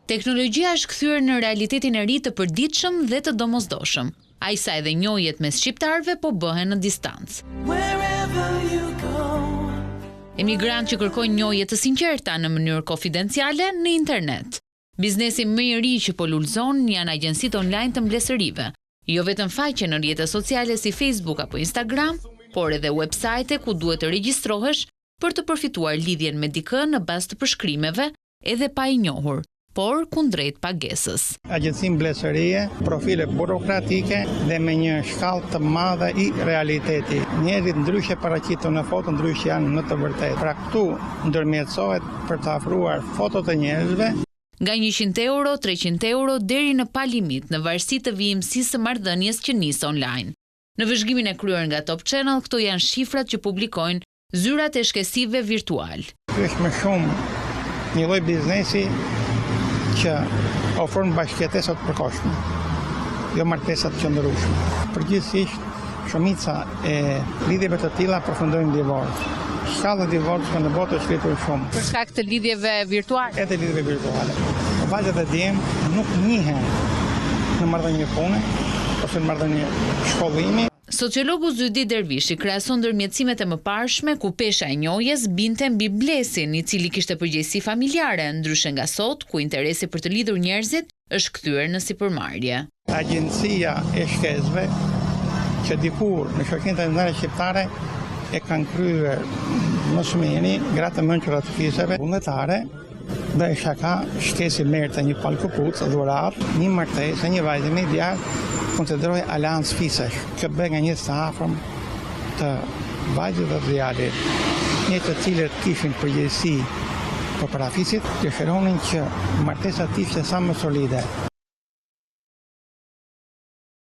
Teknologjia është kthyer në realitetin e ri të përditshëm dhe të domosdoshëm. Ai sa edhe njohjet mes shqiptarëve po bëhen në distancë. Emigrant që kërkojnë njohje të sinqerta në mënyrë konfidenciale në internet. Biznesi më i ri që po lulëzon janë agjensitë online të mbledhërive. Jo vetëm faqe në rrjete sociale si Facebook apo Instagram, por edhe websajte ku duhet të regjistrohesh për të përfituar lidhjen me dikë në bazë të përshkrimeve edhe pa i njohur, por kundrejt pagesës. Agjenci mbledhërie, profile burokratike dhe me një shkallë të madhe i realiteti. Njerëzit ndryshe paraqiten në foto, ndryshe janë në të vërtetë. Pra këtu ndërmjetësohet për të afruar fotot e njerëzve. Nga 100 euro, 300 euro deri në pa limit në varësi të vijimësisë së marrëdhënies që nis online. Në vëzhgimin e kryer nga Top Channel, këto janë shifrat që publikojnë zyrat e shkësive virtual. Ky është më shumë një lloj biznesi që ofron bashkëjetesa të përkohshme, jo martesa të qëndrueshme. Përgjithsisht, shumica e lidhjeve të tilla përfundojnë në divorc. Shkalla e divorcit në botë është rritur shumë. Për shkak të lidhjeve virtuale. Edhe lidhjeve virtuale. Vajzat e djem nuk njihen në marrëdhënie pune ose në marrëdhënie shkollimi. Sociologu Zydi Dervishi krahason ndërmjetësimet e mëparshme ku pesha e njohjes binte mbi blesin, i cili kishte përgjegjësi familjare, ndryshe nga sot ku interesi për të lidhur njerëzit është kthyer në sipërmarrje. Agjencia e shkesve që dikur në shoqërinë ndërkombëtare shqiptare e kanë kryer më shumeni gratë mençura të fisëve vullnetare, dhe shaka shkesi merrte një palkuput, dhurat, një martesë, një vajzë me djalë, konsideroi aleancë fisesh, që bëhet nga njerëz të afërm të vajzës dhe djalit, një të cilët kishin përgjegjësi për parafisit, dëshironin që martesa të ishte sa më solide.